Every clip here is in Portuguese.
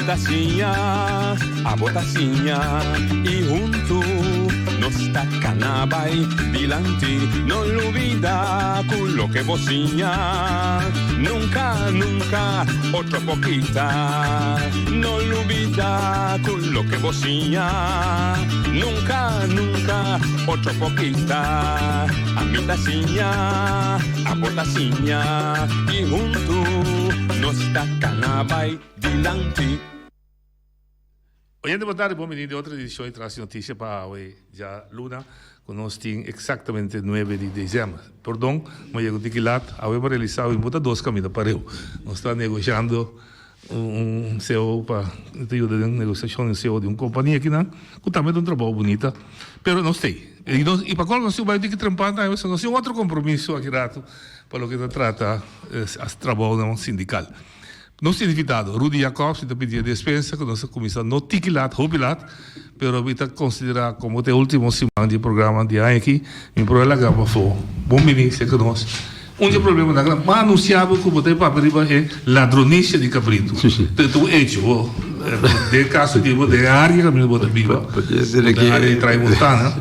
tacinha, a botacinha e junto nos tacanabai dilante, non olvida quello che vocinha, nunca, nunca, otra poquita, non olvida quello che vocinha, nunca, nunca, otra poquita, a mi tacinha, a botacinha e junto nos tacanabai dilante. Oyente, boa tarde, bom menino de outra edição e traz notícia para hoje. Já Luna, conosco tem exatamente 9 de dezembro. Perdão, mas eu tenho que ir lá, vamos realizar em botar 2 caminhos para eu. Nós estamos negociando CEO para ajuda de negociação em CEO de uma companhia aqui, não? Que também tem um trabalho bonito, mas não sei. E para qual nós vamos ter que trampar, nós temos outro compromisso aqui rato para o que se trata de trabalho sindical. Nosso invitado, Rudy Jacobs, está pedindo dispensa, que nós começamos no tiquilat, rubilat, mas está considerado como o último semana de programa de ano aqui, em programa gama foi bom ministro que nós. Problema da grande, mas anunciava que o botei para arriba é ladronice de cabrito. Tu hecho, de caso de área que me bota viva, da área de Traimontana,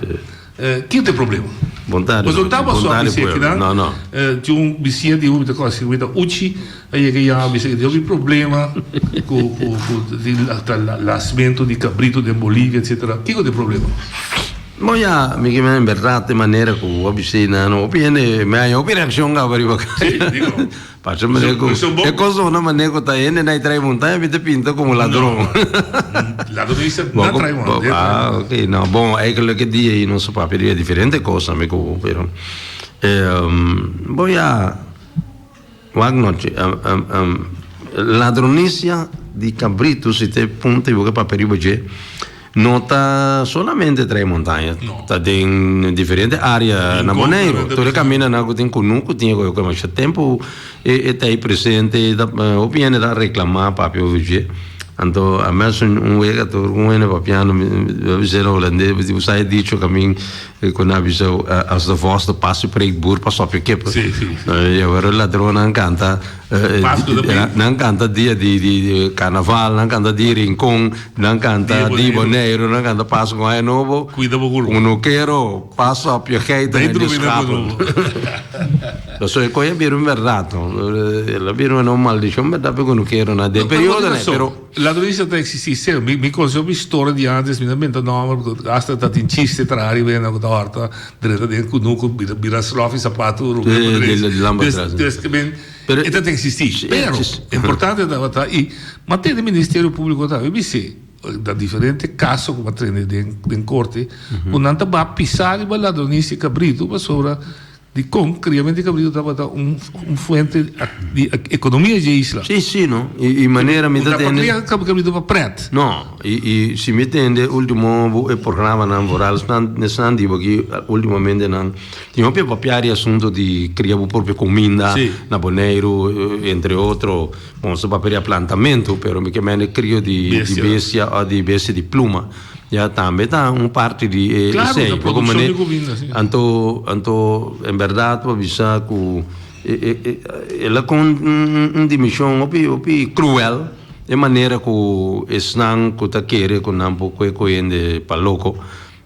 que tem problema? Vontade. Mas eu estava só dizendo que não. Tinha vizinho de uma coisa que eu uchi, aí que já teve problema com o lascimento de cabrito de Bolívia, etc. Que tem problema? Bom, já, me que em verdade, de maneira que o oficina não opine, minha operação agora vai. Sim, digo. Passa maneira que é coisa uma maneira que está indo na Traimontana, me pinta como ladrão. Ladrão isso na Traimontana. Ah, ok, não, bom, é que dia aí não se pode pedir diferente coisa, me que pero. Bom, já, Wagnote, ladronícia de cabrito se tem ponto e boca para pedir hoje. Não está solamente Traimontana, está em diferentes áreas na Bonaire. Todo caminho na que tem conosco, tinha que mais tempo e está aí presente, opinião da reclamar para o hoje. Então, a mim wegator papiano dizer holandês, você aí dicho caminho quando avisou as de voz do passo para o burro para só porque e agora ladrão não canta dia de carnaval, não canta dia rincón, não canta dia boneiro, não canta passo com aí novo, não quero passo a piaqueita de escapo. Lo so, poi abbiamo un mercato, abbiamo una maldizione, ma dopo non quero una del periodo, però la dovizia da esistere, mi consiglio mi storia di antes, mi mente no, hasta da inciste tra arriva na horta, direta de kunuku, biraslofi sapato, ruga, e dat esiste. Però è importante da vota e ma te del Ministero Pubblico da BBC da differenti casi come treni in corte, non anda a pisare la ladronice cabrito, ma sopra di criamente cabrito estava un fonte di economia de isla. Sì, no, in maniera mi da tenere cabrito per pret. No, si mi tende ultimo programma nan voral stand di che ultimamente nan tinha più papiari assunto di criavo proprio cominda na Bonaire entre outro, bom, so paperi plantamento, però mi chiamano crio di bestia o di bestia di pluma. Ja, também tá parte de claro, produção de comida, sim. Anto em verdade para avisar que ela com dimensão opi cruel de maneira que esnan que tá querer com não pouco coende para louco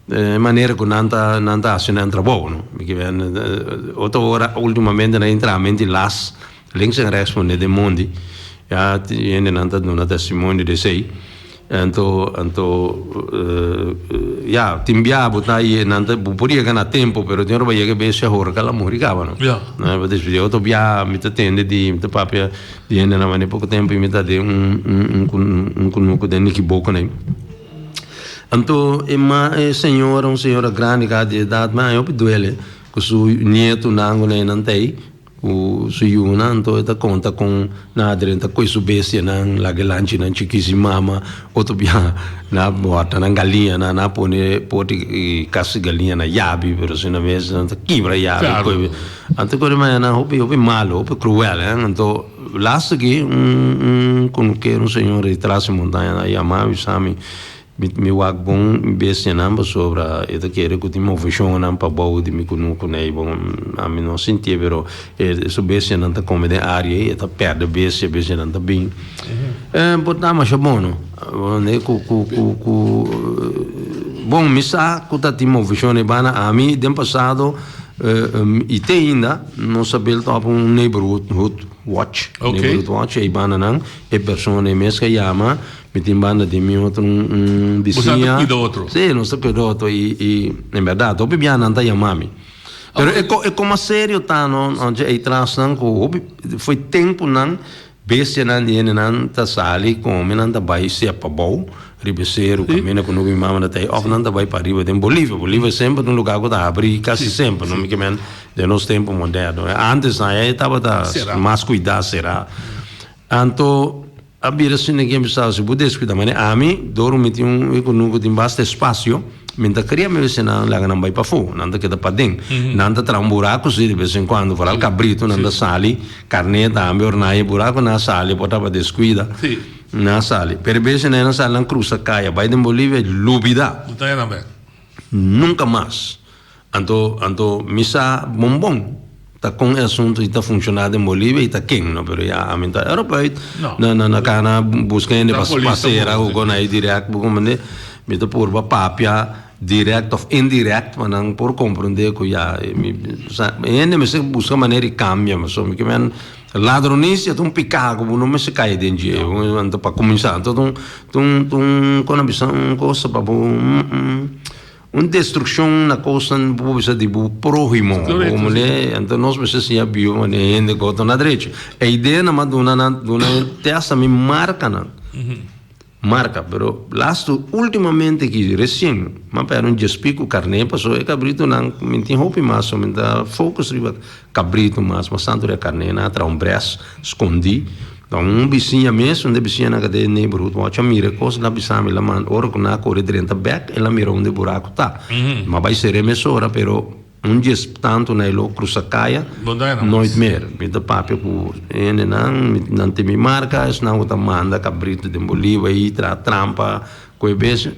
de maneira que não tá fazendo trabalho, não? Porque vem outra hora ultimamente na entramento las links en rechts van de mondi ja tiene não tá dando testemunho de sei. Então, ja, timbia botai nanta podia ganhar tempo, pero tinha roba que bem se horror que ela morricava, não? Ja. Mas depois eu tô bia, me tende de papia de ainda na maneira pouco tempo e me tá de um de niki boco, né? Então, uma senhora grande de idade, mas eu duele, que seu neto nango né nantei. O suyuna então está conta com nada então com isso bestia nan lagelanche nan chiquisima outro bia na bota na galinha na pone poti caça galinha na yabi pero se na mesa então quebra yabi então quando mas na hopi malo hopi cruel então last que com que senhor de trás montanha na yama visami me wak bom bestia namba sobre ita querer que timo vision nam pa bau de me kunu kunei bom a mim não sentia pero so bestia não tá como de área ita perde bestia não tá bem botar mais bom né bom misa kuta timo vision bana a mim dem passado e tem ainda não saber top neighborhood watch neighborhood watch e bana não e pessoa mesmo que chama mitimbanda di mio vizinha sì non so cuidato e in verità dopo piano andai a mami però è come serio tano oggi è trasan ko foi tempo nan bestia nan di nan ta sali come nan da bai sia pa bou ribeseiro cammina con noi mamma da te of nan da bai pa riva in Bolívia è sempre un lugar da abri quasi sempre non mi chiamano del nostro tempo moderno antes stava da mas cuidar será anto abbiamo sentito che mi stava si può descuidare ma a me doro metti un economico di vasto spazio mentre creiamo se non la non vai pa fu non da che da padin non da tra un buraco si di vez in quando farà il cabrito non da sali carne da ambe ornai buraco na sali poteva descuida na sali per bene non sali in cruza caia vai in Bolivia lubida nunca mais anto misa bombom tá com assunto e tá funcionando em Bolívia e tá quem não pero já a mente europeia na cana buscando passeira ou quando aí direto como né me tô por papia direct of indirect mas não por compreender que já ainda me se busca maneira de cambia mas só me que men ladronice tu picar como não me se cai dentro então para começar então quando a visão coisa para uma destruição na costa precisa de próximo como né então nós precisamos bio mas ainda gosto na direita a ideia na maduna testa me marca não marca pero lasto ultimamente que recém mas para um despico carne passou é cabrito não mentin hopi mas somente focus riba cabrito mas santo é carne na tra um braço escondi então vizinha mesmo onde vizinha na cadeia neighborhood watch a mira coisa na bisame la man ora com na corre dentro back ela mira onde buraco tá mas vai ser emissora pero dia tanto na ilo cruza caia noite mer bita papel por não tem me marca não outra manda cabrito de Bolívia e trampa coi vez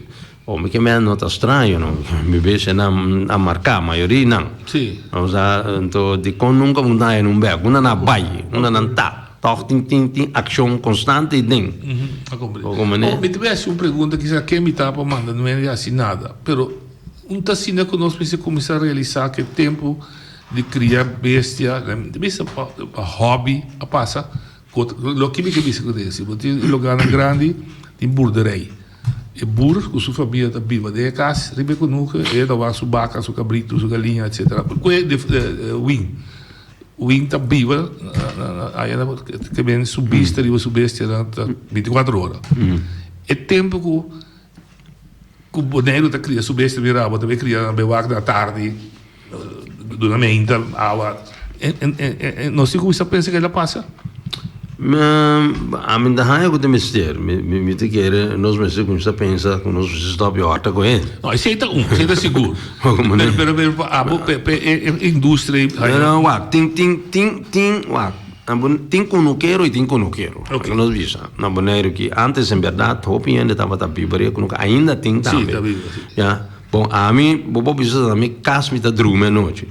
o me que me nota estranho não me vejo a marcar a maioria não sim então de com nunca mudar em back uma na bai uma não tá toch tem ação constante ding me tivesse uma pergunta que já que me tapa manda não é assim nada pero tasina que nós precisamos começar a realizar que tempo de criar bestia a hobby a passa lo que me que disse tem lugar grande tem burderei e bur com sua família da viva de casa ribe com nunca é da vaso vaca su cabrito su galinha etc wing tá viva aí que vem subista riba subestia 24 horas é tempo que o boneco da cria subestia virava também cria na bevac da tarde durante a aula não sei como você pensa que ela passa a minha raia que tem mistério me te quer nós me como você pensa que nós stop a horta com ele não isso aí tá seguro pero indústria não tem conoqueiro e tem conoqueiro nós vimos na boneiro que antes em verdade hopi ainda estava da bíblia ainda tem também bom a mim bobo precisa da minha casa me tá drume noite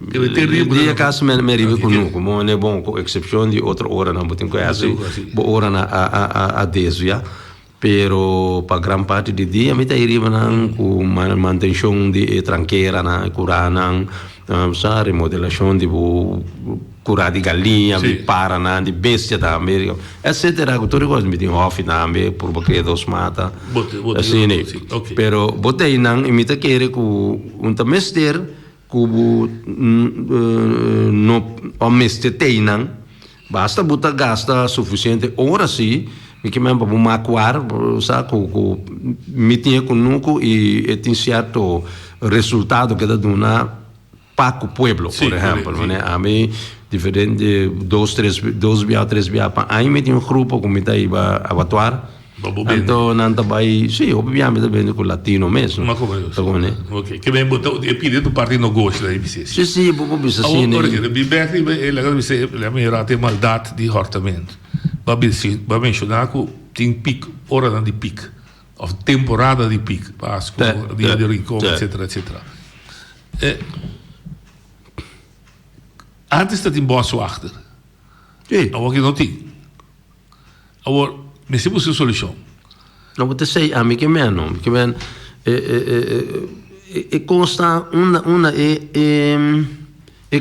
dia casa me rive conosco mas é bom com exceção de outra hora não botem conhece boa hora a 10 já pero para gran parte do dia me tá rive não com manutenção de tranqueira na curana sa remodelação de curar de galinha, de paraná, de bestia da América, etc. Tudo coisa me tem off também, por porque dos mata, assim né. Pero botei não imita querer com mestre com no mestre tem não basta botar gasta suficiente hora sim que mesmo para macuar sabe com me tinha conosco e tem certo resultado que dá na Paco Pueblo, por exemplo, né? A mim diferente dois, três via para aí me tinha grupo como está aí para atuar. Então não vai, sim, obviamente também com latino mesmo. Mas como é? Ok. Que bem botar e pedir do partido no gosto daí você. Sim, bobo bisa sim. Agora que bibeck ele agora você ele melhor tem maldade de hortamento. Vai mencionar que tem pico, hora de pico. of temporada de pico, Páscoa, dia de Rincón, etc, etc. Antes dat in bosso achter. Sim. Agora que não tem. Agora, me se busca solução. Não vou te dizer a mim que menos, que men consta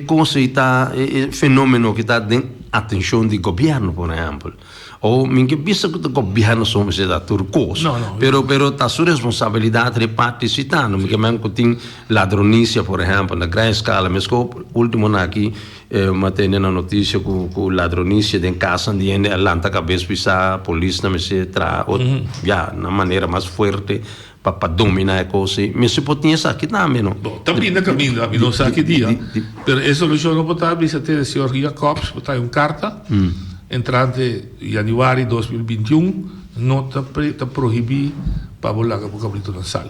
conceita fenomeno que está de atenção do governo, por exemplo. Ou minha vista que o governo somos da turcos. Pero tá sua responsabilidade de participar, não que mesmo que tem ladronícia, por exemplo, na grande escala, mas que o último aqui matei na notícia que ladronícia em casa de Atlanta cabeça pisa polícia não se tra já na maneira mais forte para dominar a coisa. Mas se pode ter isso aqui também, não? Também na caminho, não sei que dia. Pero a solução não pode ser ter o senhor Jacobs, botar uma carta. Entrante januari 2021 não está proibido para volar com o cabrito na sala.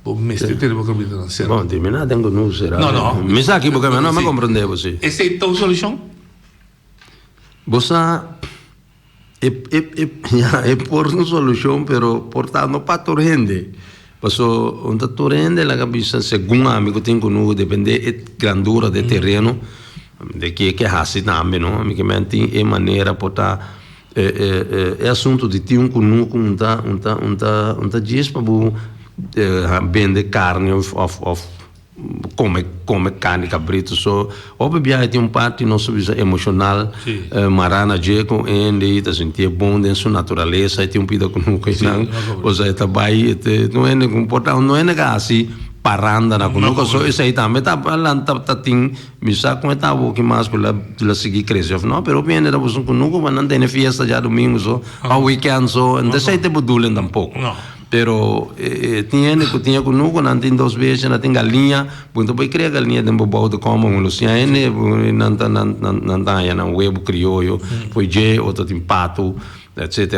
O mestre tem o cabrito na sala. Bom, tem nada tenho não será. Não. Mas aqui porque não me compreende você. Essa é a solução? Você é por uma solução, pero portanto não para torrente. Passou onde torrente la cabeça segundo amigo tem conosco depende da grandura do terreno. De que assim também, não? Que menti é maneira para é assunto de ter conosco diz para vender carne of come carne cabrito so obviamente tem parte nossa visão emocional marana je com ele tá sentir bom dentro sua natureza tem pida conosco não ou seja tá vai não é comportar não é assim paranda na conosco so isso aí também tá falando tá tem misa com tá o que mais pela seguir crescer não pero bem era você conosco mas não tem fiesta já domingo so ao weekend so não sei te budulen tampouco pero tinha conosco não tem 2 vezes não tem galinha então vai criar galinha tem bobo de como um luciane não tá já não huevo criollo foi je outro tem pato etc.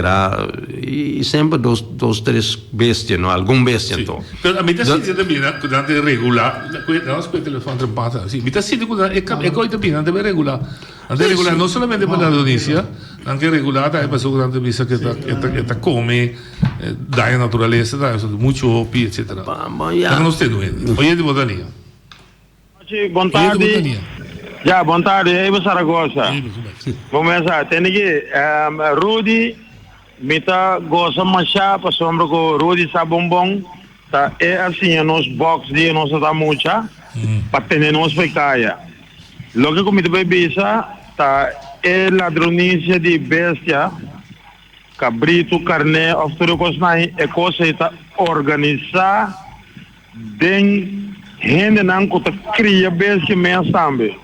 E sempre dos 3 bestias, não? Algum bestia, então. Pero a mim está sentindo também, né? Durante regular, nós com o telefone trempado, sim. Me está sentindo que é coisa também, não deve regular. Não deve regular, não somente para a Indonésia, não que regular, tá? É para o grande vista que está come, dá a natureza, dá muito opi, etc. Tá que nós temos. Oye de botaninha. Boa tarde. Já, boa tarde, eu Saragossa. Vamos começar. Tem aqui, Rudy, mita gosta machá, para sombra com Rudy sabombom, tá? É assim, nos box de nossa da mucha, para ter nos pecaia. Logo que comida bebisa, tá? É ladronícia de bestia, cabrito, carne, of tudo coisa é coisa tá organizar, den gente não que cria bestia mesmo também.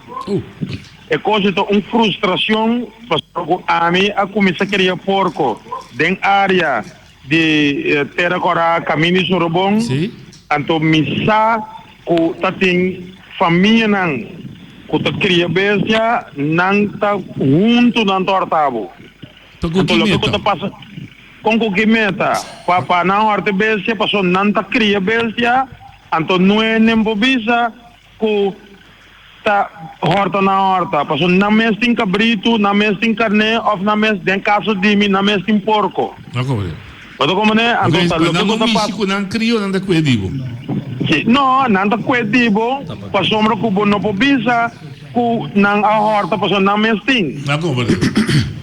É coisa de uma frustração porque a mim a começar a criar porco dentro da área de terra cora caminho sorobong então missa que tá tem família não que tá cria bestia não tá junto não tortavo então logo que tá passa com que meta para não horta bestia passou não tá cria bestia então não é nem bobisa que tá horta na horta, passou na mes tem cabrito, na mes tem carne, ou na mes tem caso de mim, na mes tem porco. Não como é? Mas como é? Então não místico não criou não da coedivo. Não, não da coedivo, passou mro cubo no pobisa, cu nang a horta passou na mes tem. Não como é?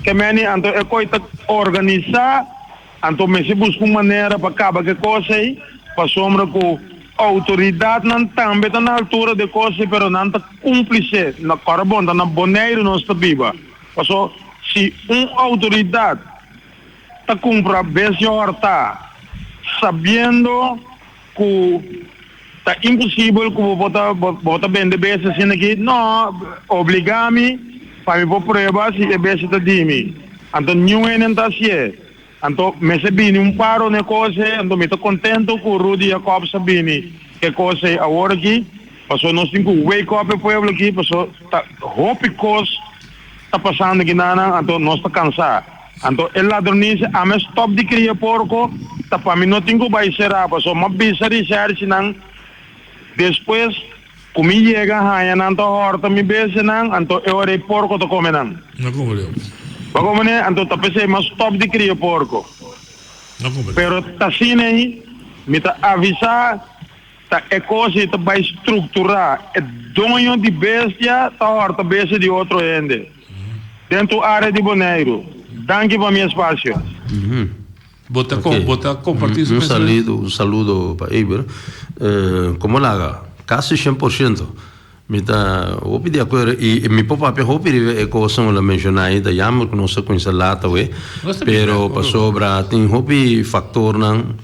Que meni anto é coisa organizar, anto me se busca uma maneira para acabar que coisa aí, passou mro cu autoridade não também está na altura de coisa, pero não está cúmplice na carbono, na boneiro não está viva. Porque se uma autoridade está compra bestia horta, sabendo que está impossível que bota vender bestia assim aqui, não, obriga-me para me provar se a bestia está de mim. Então, não está assim. Então, me sabini paro na coisa, então me estou contente com o Rudy Jacob sabini que coisa agora aqui, passou nós temos que wake up o povo aqui, passou hope coisa está passando aqui nana, então nós está cansado. Então, ele ladronícia, a me stop de criar porco, tá para mim não tenho que vai ser, passou uma bisa de ser, senão depois como chega a não tá horta me besa não, então eu orei porco to come não. Não como é? Bagaimana anto tapi saya mas stop di kriya porco. Pero tá assim aí, me tá avisar, tá é coisa que vai estruturar, é dono de bestia, tá horta bestia de outro ende. Dentro da área de Bonaire. Danke para meu espaço. Bota compartir un saludo para Eber. Como la casi 100%. Mita hopi de acordo e mi papá hopi é coisa que mencionei da yamo que não se conhece lá também pero para sobra tem hopi factor não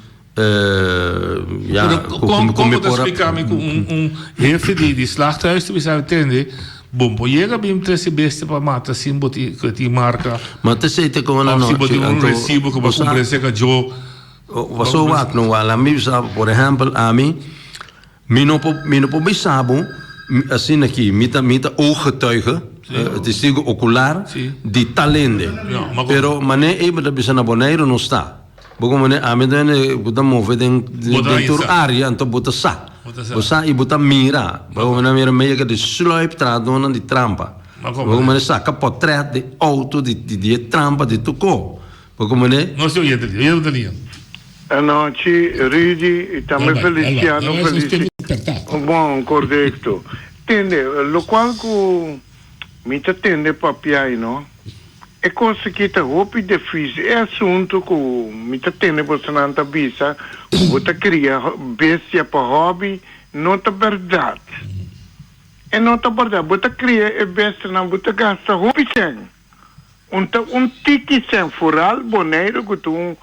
como explicar-me com chefe de slachthuis we zouden entender bom poiega bem três beste para matar sim boti que marca mas te te com uma noite um recibo que vai comprar que jo was so wat não lá me por exemplo a mim me não pode saber assim aqui, mita ooggetuigen, testigo ocular, de talende. Pero mané even dat bisa na Bonaire não está. Porque mané a mim dene buta move dentro área, então buta sa. Buta e buta mira. Porque mané mira meio que de sluip tradona de trampa. Porque mané saca portrait de auto de trampa de tuco. Porque mané não sei eu entendo. No, Rigi, também Feliciano, bom, correto. Entende, lo qual que me entende papiai, não? É coisa que está muito difícil, é assunto que me entende você não está bisa, você cria bestia para hobby, não é verdade. É não é verdade, você cria bestia, não você gasta hobby sem. Um tiki sem fural, boneiro, que tu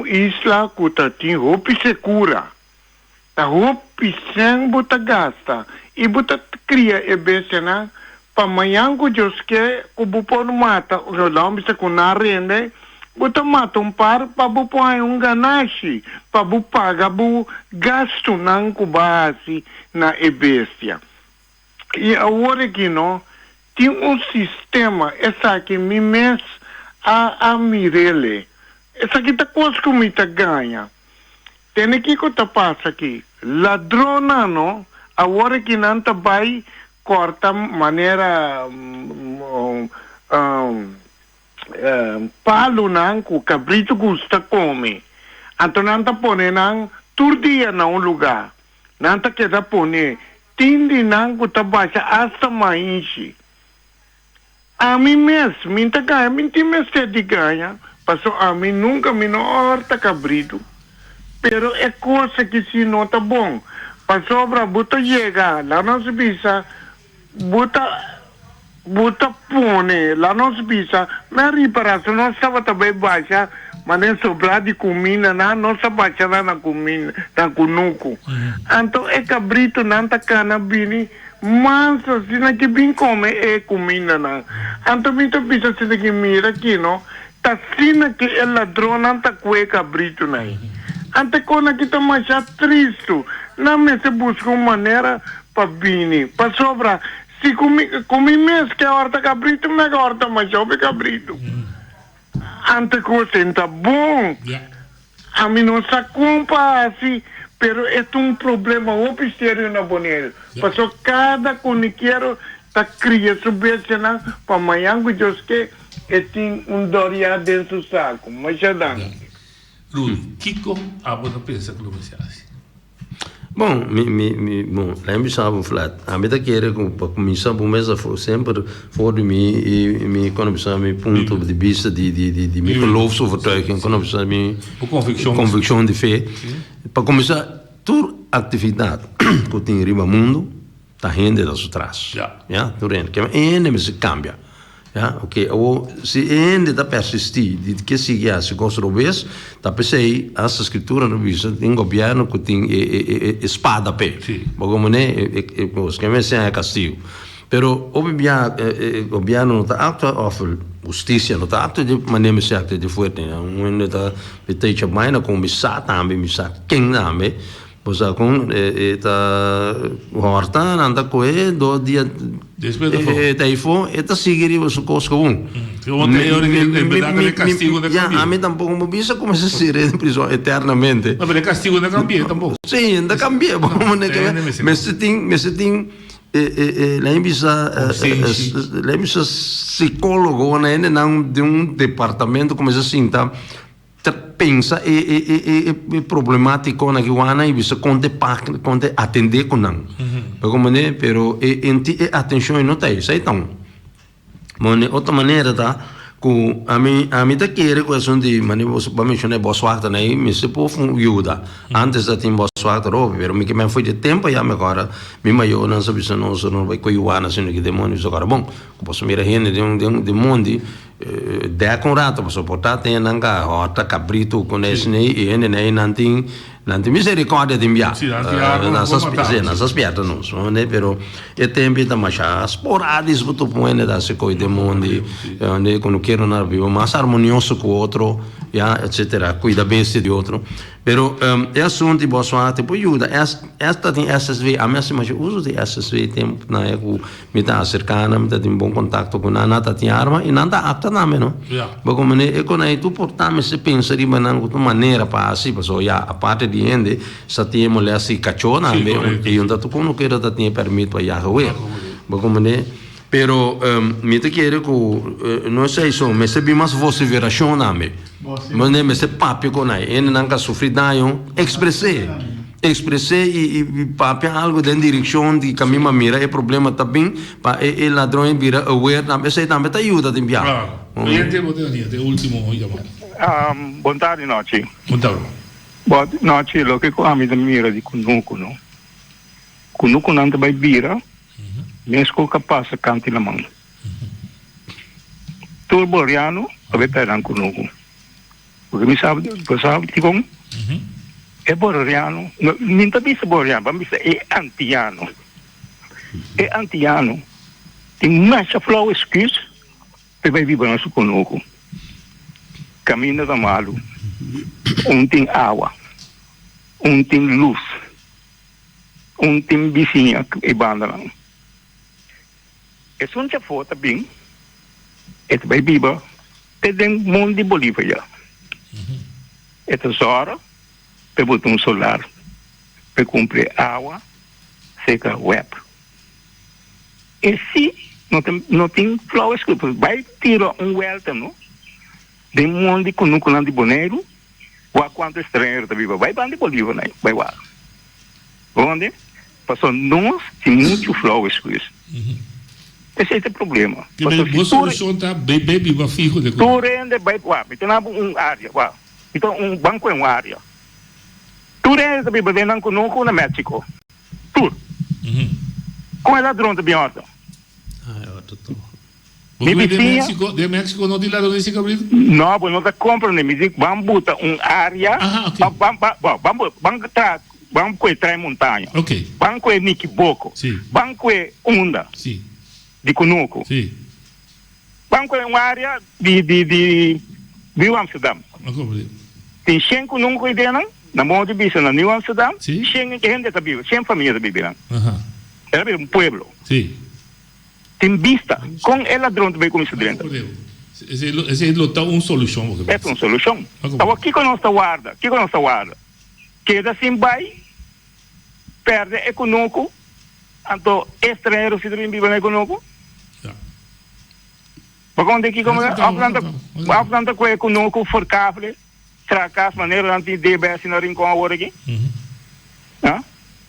isla que tem roupa segura. A roupa sem bota gasta. E bota cria e besena para amanhã que Deus quer que o mata. O lá me se com na renda, bota mata par para o pôr ganache, para o pagar o gasto não que base na e bestia. E agora que não tem sistema essa que me mes a mirele. Essa aqui tá coisa que me tá ganha. Tem aqui que tá passa aqui. Ladrona, não? Agora que não tá vai corta maneira palo não, que o cabrito gosta come. Então não tá pone não, todo dia não lugar. Não tá queda pone. Tindi não que tá baixa hasta mais. A mim mesmo, me tá ganha, me tem mesmo de ganha. Passou a mim nunca me não horta cabrito. Pero é coisa que se não tá bom. Passou para buta chegar, lá não se pisa, buta pone, lá não se pisa, mas reparação não estava também baixa, mas nem sobrar de comida, não se baixa lá na comida, na cunuco. Então é cabrito, não tá canabini, mas se não que bem come é comida, não. Então me tá pisa se que mira aqui, não? Tá sina que é ladrão, não tá com cabrito, não. Ante quando aqui tá mais triste, não me se busca uma maneira para vir, para sobrar. Se comi mesmo que a horta cabrito, me a horta mais jovem cabrito. Ante coisa tá bom, a mim não se compra assim, pero é problema obstério na Bonaire. Passou cada coniqueiro tá criando subir para amanhã que Deus quer. E tem doria dentro do saco, mas já dá. Kiko, a boa pensa que você acha? Bom, lembro sabe flat. A mim tá querendo para começar por mesa sempre for de mim e me economizar meu ponto de vista de me geloofsovertuiging, economizar minha convicção de fé. Para começar toda atividade que tem em riba mundo, tá rende das outras. Já, tu rende. Que ainda se cambia. Ja, oké. Se ainda está persistir, de que se gosta de vez, tá pensei as escrituras no bicho tem governo que tem espada pé. Porque né, os que me é castigo. Pero obviamente governo não está apto a oferecer justiça, não está apto de maneira se acta de forte. Não está beteixa mais na comissão também, missa quem também. Pois com eta horta anda coe 2 dias telefone eta seguir os coisas comum. Castigo de cambio. A mim tampouco me bisa como se ser em prisão eternamente. Mas castigo de cambio tampouco. Sim, ainda cambia, como né que mas se tem lembra psicólogo né não de departamento como assim tá pensa e problemático na guana e bisa conte atender com não pero e atenção não tá isso então mas outra maneira tá com a mim tá querer questão de mani você para mencionar boa sorte né me se pode ajuda antes da tem boa sorte robe pero me que me foi de tempo já me agora me maior não sabe se não vai coiuana sendo que demônios agora bom posso mirar gente de mundo dea com rato posso portar tem nanga horta cabrito com esse né e né nanti misericórdia di mia nasa spiata non ne però e tempi da masha sporadis buto puene da se coi demondi ne con quiero na vivo más armonioso con otro ya etcétera cuida bene di otro pero e assunti boa sorte poi aiuta esta tem SSV a mim se mais uso de SSV tempo na é com me tá cercana me tá em bom contato com a nata tem arma e nada apta na me no ba come ne e con aí tu portame se pensa di manang tu maneira pa assim passo ya a parte di ende satiemo le asi cacciona me e un dato con che era da tinha permito ya we ba come ne pero mi te quiere que não sei só me se bem mais você veração na me mas nem me se papi com aí ele não quer sofrer dano expressei e papi algo dentro direção de caminho mira é problema também para e ladrão vira aware na me se também te ajuda de enviar cliente botelha de último chamado boa tarde noite boa noite lo que com a minha mira de kunuku não vai vira mesmo capaz de cantar na mão. Todo boriano, a ver perang kunuku. Porque me sabe tipo é boriano, nem também se boriano, mas é antiano. É antiano. Tem mais flow excuse, que vai viver nosso kunuku. Caminho da malo. Tem água. Tem luz. Tem vizinha e banda. É só um foto bem, é bem viva, tem mundo de Bolívia. É tesouro, para botar um solar, para comprar água, seca web. E se não tem flowers, vai tirar welta, não? De mundo de Cunuculã de Boneiro, ou a quanto estrangeiro da viva, vai para de Bolívia, né? Vai lá. Onde? Passou nós, tem muito flowers com isso. Esse é o problema. Que a solução está bem viva, fico de coisa. Tu rende bem, então uma área, então banco é uma área. Tu rende bem bem não conosco na México. Tu. Com a ladrão de biota. De México não tem ladrão de cabrito? Não, não está comprando, me diz, vamos botar uma área, vamos coetrar montanha. Vamos coetrar Niquiboco. Vamos coetrar Onda. De Cunuco. Banco é uma área de Amsterdam. Tem 100 Cunuco aí dentro, na mão de Bisa, na New Amsterdam, 100 gente está viva, 100 famílias viverão. É um pueblo. Tem vista, com o ladrão também como isso dentro. Esse é uma solução. É uma solução. Agora, o que nós está guarda? Queda assim, vai, perde econômico, então, estrangeiro se devem viver econômico. Porque onde aqui como a planta com econômico forcável, tracas maneira de DBS na rincão agora aqui.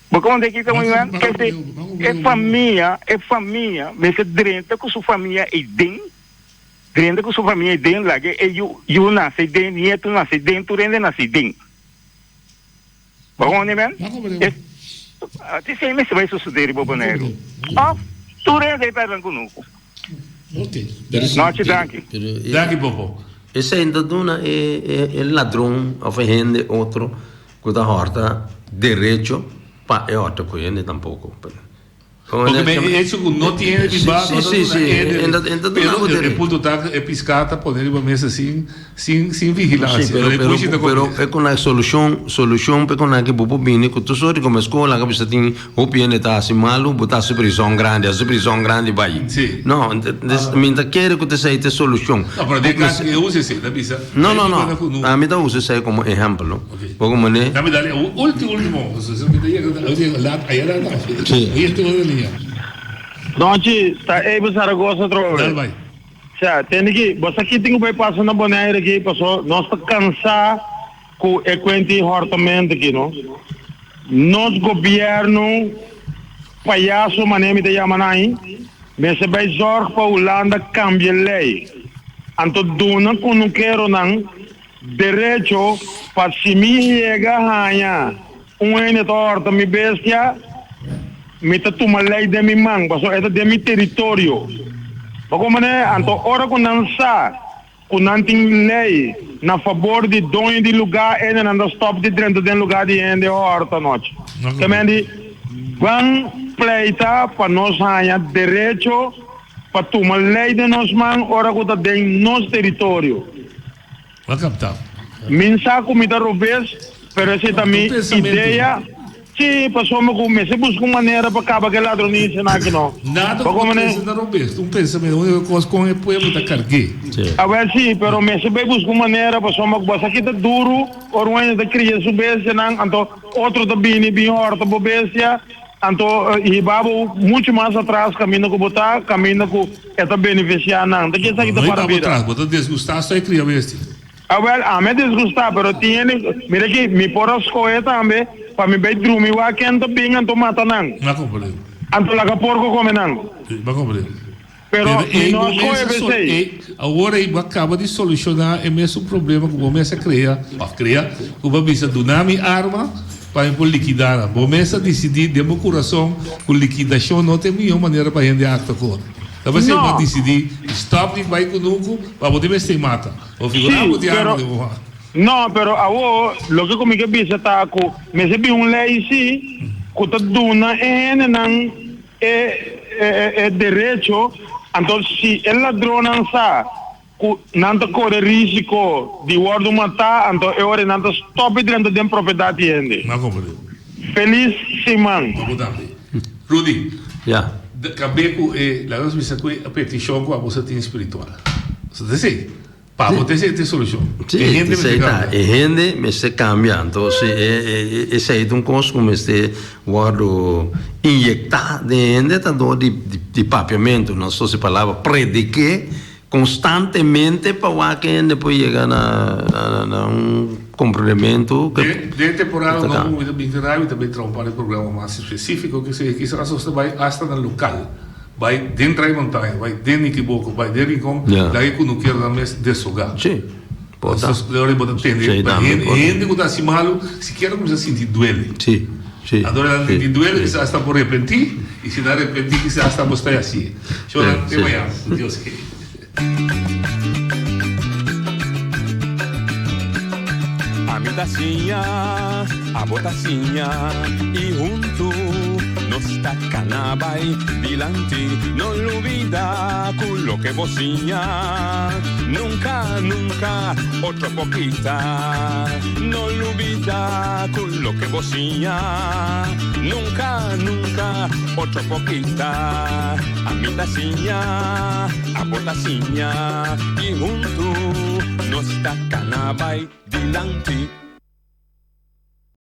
Porque onde aqui como é família, mas é drenta com sua família e drenta com sua família e dentro lá que eu nasci dentro, nieto nasci dentro, tu rende nasci dentro. Porque onde mesmo? Ti sei me se vai succedere Boboneiro. Tu rende per conosco. Noite, danke. Danke, Bobo. Esse ainda duna é ladrão, ou gente outro, que da horta direito, pa é outro que ele tampouco. Porque isso não tinha de base, pero o ponto tá é piscata, poder uma mesa sem vigilância. Pero é com a solução para com a que bobo bine, que tu sori como escola que você tem o piano tá assim malu, botar a prisão grande vai. Não, minta quer que tu sei te solução. Não, para depois que use esse, da bisa. Não. A mim tá usa sei como exemplo. Porque mané. Dá-me dali o último, você me diga lá aí era lá. Sim. Donde está aí Saragossa troca. Já, tem que, você aqui tem que passar na boneira aqui, pessoal, nós estamos cansados com o equente hortamento aqui, não? Nosso governo, palhaço, maneira de chamar aí, mas se vai zorgar para a Holanda cambiar a lei. Então, dona que não quero não, direito para se me chega a ene torta mi bestia, me toma lei de mi mão, porque é de mi território. Como né? Então, ora que não sa, que não tem lei na favor de dono de lugar, e não stop de dentro do lugar de ende horta noite. Que me van pleita para nós ganhar direito para tomar lei de nós mãos, ora que está dentro do nosso território. Vai captar. Minsa comida robês, pero essa também ideia. Sim, passou me comer. Se busca uma maneira para acabar aquele ladronice aqui não. Nada como pensa da robês. Pensamento, única coisa com o povo da cargue. A ver sim, pero me se vai buscar uma maneira para só me comer. Aqui tá duro, or uma da cria subência não, então outro da bem horta bobência. Então, e babo muito mais atrás, caminho com botar, caminho com essa beneficiar não. Daqui está aqui da para vida. Botar desgustar só é cria bestia. A me desgustar, pero tiene, mira que me por as coisas também, para me ver dormir o quente bem, então mata não. Não compreendo. Então lá que porco come não. Não compreendo. Pero nós coisas agora ele acaba de solucionar o mesmo problema que o começa a criar, que o bisa dunami arma para por liquidar. O começa a decidir demo coração com liquidação não tem nenhuma maneira para render acta cor. Então você vai decidir stop de vai conosco para poder ver se mata. Ou figurar o diabo de boa. Não, pero awo, lo que comigo bisa tá com, mas se um lei sim, que tá duna não é direito, então se el ladrão não sa, não tá corre risco de guardo matar, então é hora não tá stop dentro da propriedade ainda. Não compreendo. Feliz semana. Rudy. Ja. Cabeco é lá nós bisa com a petição com a moça tem espiritual. Você diz? Para você ter solução. Sí, gente me se cambia. Entonces, esse aí um curso como este guardo injectar dentro de papiamento, não só se palavra predique constantemente para que depois chegar na compreendimento. De temporada não muito bem grave também trabalhar um programa mais específico que se só vai hasta no local. Vai dentro da montanha, vai dentro do equivoco, vai dentro com daí que não quer mais desfogar. Sim. Pode. Agora pode entender. Gente que está assim malo, se quer começar a sentir duele. Sim. Sim. Agora sentir duele que se está por arrepentir e se não arrepentir que se está por estar assim. Chora até amanhã, Deus quer. A mi tacinha, a botacinha e junto nos tacanabay dilante, no olvida con lo que vocinha. Nunca, nunca, otro poquita, no olvida con lo que vocinha. Nunca, nunca, otro poquita, a mi tacinha, a botacinha y junto nos tacanabay dilante.